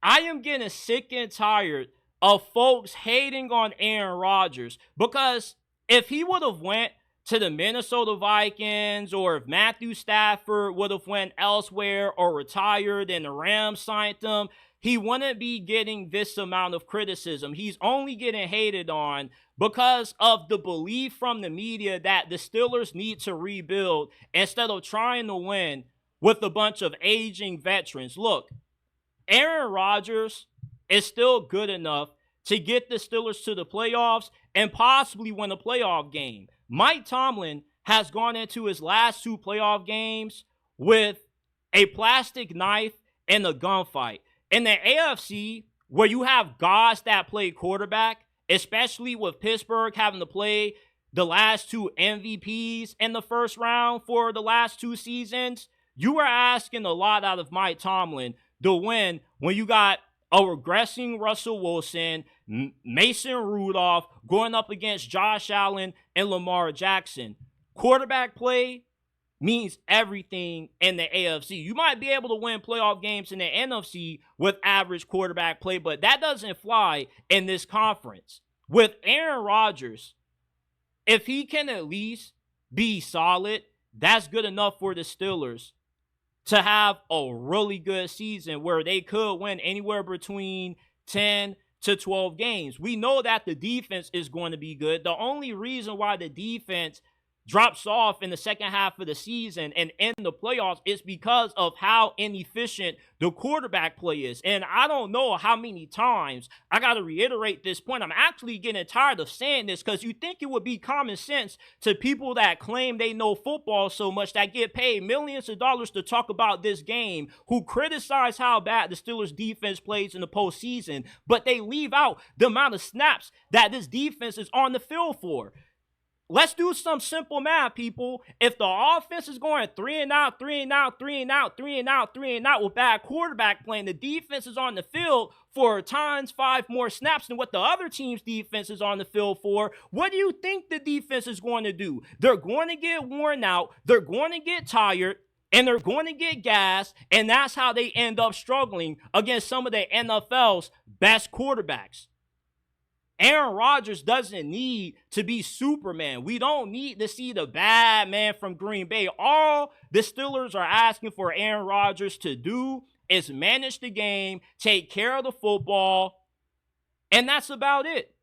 I am getting sick and tired of folks hating on Aaron Rodgers, because if he would have went to the Minnesota Vikings, or if Matthew Stafford would have went elsewhere or retired and the Rams signed him, he wouldn't be getting this amount of criticism. He's only getting hated on because of the belief from the media that the Steelers need to rebuild instead of trying to win with a bunch of aging veterans. Look, Aaron Rodgers is still good enough to get the Steelers to the playoffs and possibly win a playoff game. Mike Tomlin has gone into his last 2 playoff games with a plastic knife and a gunfight. In the AFC, where you have guys that play quarterback, especially with Pittsburgh having to play the last 2 MVPs in the first round for the last 2 seasons, you are asking a lot out of Mike Tomlin to win when you got a regressing Russell Wilson, Mason Rudolph going up against Josh Allen and Lamar Jackson. Quarterback play means everything in the AFC. You might be able to win playoff games in the NFC with average quarterback play, but that doesn't fly in this conference. With Aaron Rodgers, if he can at least be solid, that's good enough for the Steelers to have a really good season where they could win anywhere between 10 to 12 games. We know that the defense is going to be good. The only reason why the defense drops off in the second half of the season and in the playoffs is because of how inefficient the quarterback play is. And I don't know how many times I got to reiterate this point. I'm actually getting tired of saying this, because you think it would be common sense to people that claim they know football so much, that get paid millions of dollars to talk about this game, who criticize how bad the Steelers defense plays in the postseason, but they leave out the amount of snaps that this defense is on the field for. Let's do some simple math, people. If the offense is going 3 and out, 3 and out, 3 and out, 3 and out, 3 and out with bad quarterback playing, the defense is on the field for times 5 more snaps than what the other team's defense is on the field for. What do you think the defense is going to do? They're going to get worn out, they're going to get tired, and they're going to get gassed, and that's how they end up struggling against some of the NFL's best quarterbacks. Aaron Rodgers doesn't need to be Superman. We don't need to see the bad man from Green Bay. All the Steelers are asking for Aaron Rodgers to do is manage the game, take care of the football, and that's about it.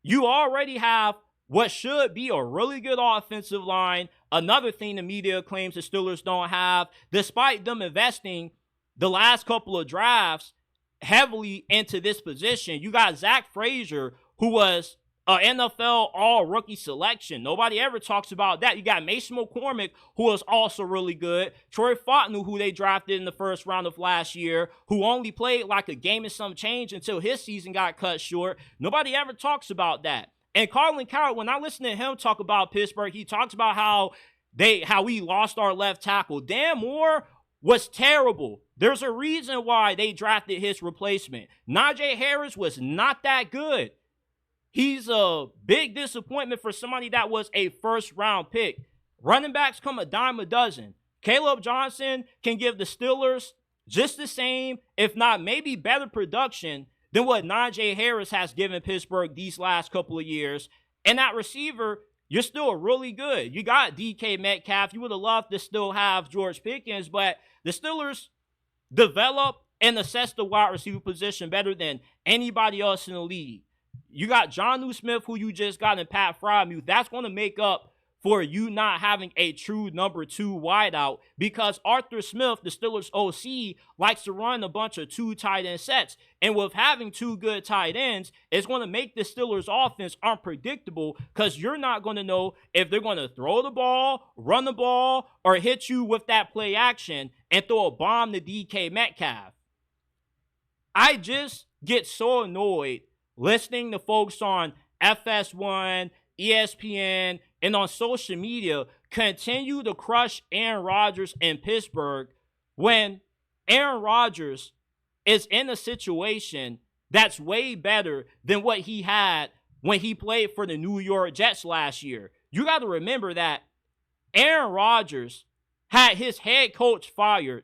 You already have what should be a really good offensive line. Another thing the media claims the Steelers don't have, despite them investing the last couple of drafts heavily into this position. You got Zach Frazier, who was an NFL all-rookie selection. Nobody ever talks about that. You got Mason McCormick, who was also really good. Troy Fontenot, who they drafted in the first round of last year, who only played like a game and some change until his season got cut short. Nobody ever talks about that. And Colin Cowherd, when I listen to him talk about Pittsburgh, he talks about how we lost our left tackle. Dan Moore was terrible. There's a reason why they drafted his replacement. Najee Harris was not that good. He's a big disappointment for somebody that was a first-round pick. Running backs come a dime a dozen. Caleb Johnson can give the Steelers just the same, if not maybe better production than what Najee Harris has given Pittsburgh these last couple of years. And that receiver, you're still really good. You got DK Metcalf. You would have loved to still have George Pickens, but the Steelers develop and assess the wide receiver position better than anybody else in the league. You got Jonnu Smith, who you just got, in Pat Freiermuth. That's going to make up for you not having a true number 2 wideout, because Arthur Smith, the Steelers OC, likes to run a bunch of 2 tight end sets. And with having 2 good tight ends, it's going to make the Steelers offense unpredictable, because you're not going to know if they're going to throw the ball, run the ball, or hit you with that play action and throw a bomb to DK Metcalf. I just get so annoyed listening to folks on FS1, ESPN, and on social media continue to crush Aaron Rodgers in Pittsburgh when Aaron Rodgers is in a situation that's way better than what he had when he played for the New York Jets last year. You got to remember that Aaron Rodgers had his head coach fired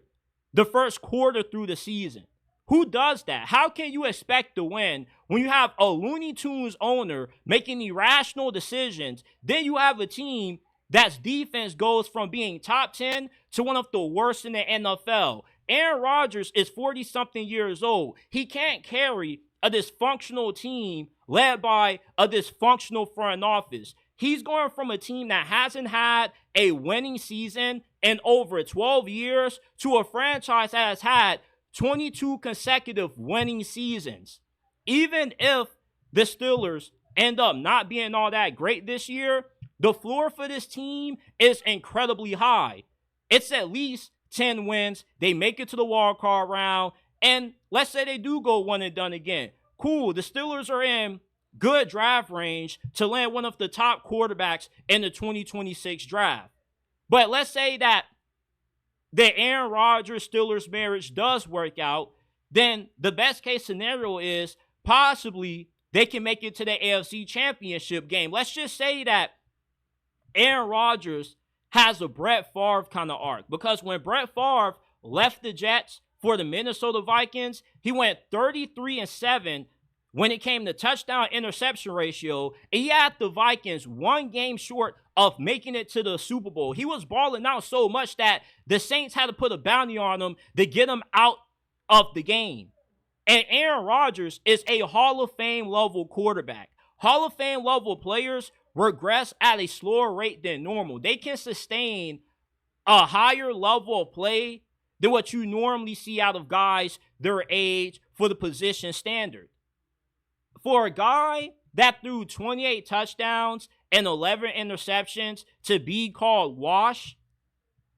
the first quarter through the season. Who does that? How can you expect to win when you have a Looney Tunes owner making irrational decisions? Then you have a team that's defense goes from being top 10 to one of the worst in the NFL. Aaron Rodgers is 40-something years old. He can't carry a dysfunctional team led by a dysfunctional front office. He's going from a team that hasn't had a winning season in over 12 years to a franchise that has had 22 consecutive winning seasons. Even if the Steelers end up not being all that great this year, the floor for this team is incredibly high. It's at least 10 wins. They make it to the wild card round. And let's say they do go one and done again. Cool, the Steelers are in good draft range to land one of the top quarterbacks in the 2026 draft. But let's say that the Aaron Rodgers Steelers marriage does work out, then the best case scenario is possibly they can make it to the AFC Championship game. Let's just say that Aaron Rodgers has a Brett Favre kind of arc, because when Brett Favre left the Jets for the Minnesota Vikings, he went 33-7 when it came to touchdown interception ratio, and he had the Vikings one game short of making it to the Super Bowl. He was balling out so much that the Saints had to put a bounty on him to get him out of the game. And Aaron Rodgers is a Hall of Fame level quarterback. Hall of Fame level players regress at a slower rate than normal. They can sustain a higher level of play than what you normally see out of guys their age for the position standard. For a guy that threw 28 touchdowns and 11 interceptions to be called wash,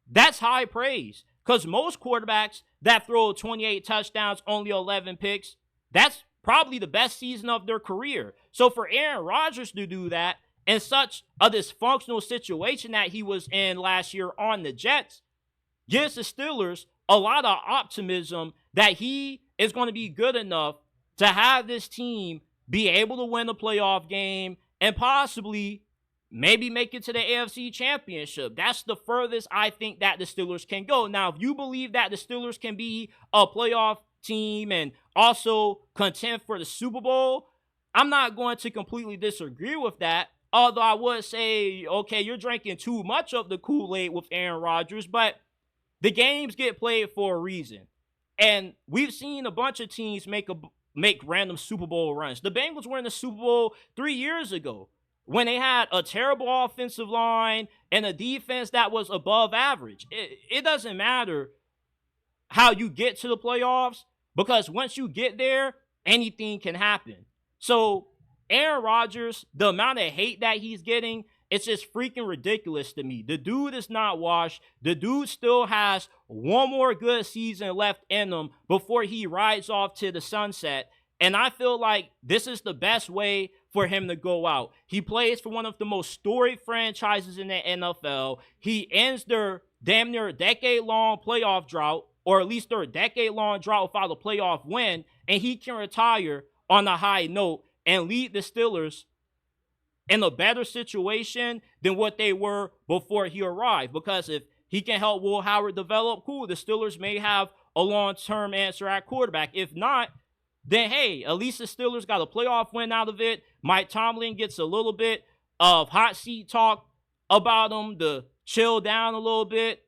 that's high praise. Because most quarterbacks that throw 28 touchdowns, only 11 picks, that's probably the best season of their career. So for Aaron Rodgers to do that in such a dysfunctional situation that he was in last year on the Jets gives the Steelers a lot of optimism that he is going to be good enough to have this team be able to win a playoff game and possibly maybe make it to the AFC Championship. That's the furthest I think that the Steelers can go. Now, if you believe that the Steelers can be a playoff team and also contend for the Super Bowl, I'm not going to completely disagree with that. Although I would say, okay, you're drinking too much of the Kool-Aid with Aaron Rodgers, but the games get played for a reason. And we've seen a bunch of teams make random Super Bowl runs. The Bengals were in the Super Bowl 3 years ago when they had a terrible offensive line and a defense that was above average. It doesn't matter how you get to the playoffs, because once you get there, anything can happen. So Aaron Rodgers, the amount of hate that he's getting, it's just freaking ridiculous to me. The dude is not washed. The dude still has one more good season left in him before he rides off to the sunset. And I feel like this is the best way for him to go out. He plays for one of the most storied franchises in the NFL. He ends their damn near decade-long playoff drought, or at least their decade-long drought without a playoff win, and he can retire on a high note and lead the Steelers in a better situation than what they were before he arrived. Because if he can help Will Howard develop, cool, the Steelers may have a long-term answer at quarterback. If not, then hey, at least the Steelers got a playoff win out of it. Mike Tomlin gets a little bit of hot seat talk about him to chill down a little bit.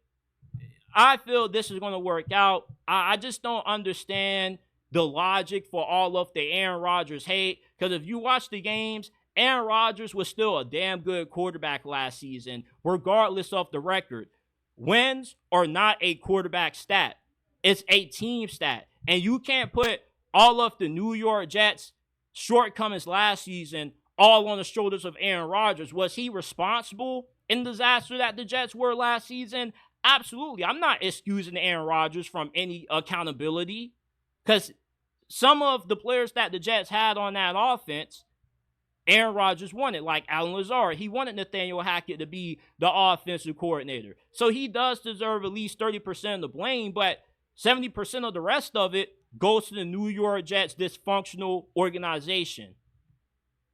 I feel this is going to work out. I just don't understand the logic for all of the Aaron Rodgers hate. Because if you watch the games, Aaron Rodgers was still a damn good quarterback last season, regardless of the record. Wins are not a quarterback stat. It's a team stat. And you can't put all of the New York Jets' shortcomings last season all on the shoulders of Aaron Rodgers. Was he responsible in the disaster that the Jets were last season? Absolutely. I'm not excusing Aaron Rodgers from any accountability, because some of the players that the Jets had on that offense, Aaron Rodgers wanted, like Alan Lazard. He wanted Nathaniel Hackett to be the offensive coordinator. So he does deserve at least 30% of the blame, but 70% of the rest of it goes to the New York Jets' dysfunctional organization.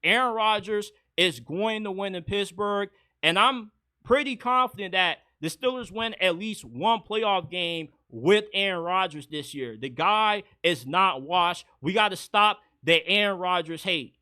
Aaron Rodgers is going to win in Pittsburgh, and I'm pretty confident that the Steelers win at least one playoff game with Aaron Rodgers this year. The guy is not washed. We got to stop the Aaron Rodgers hate.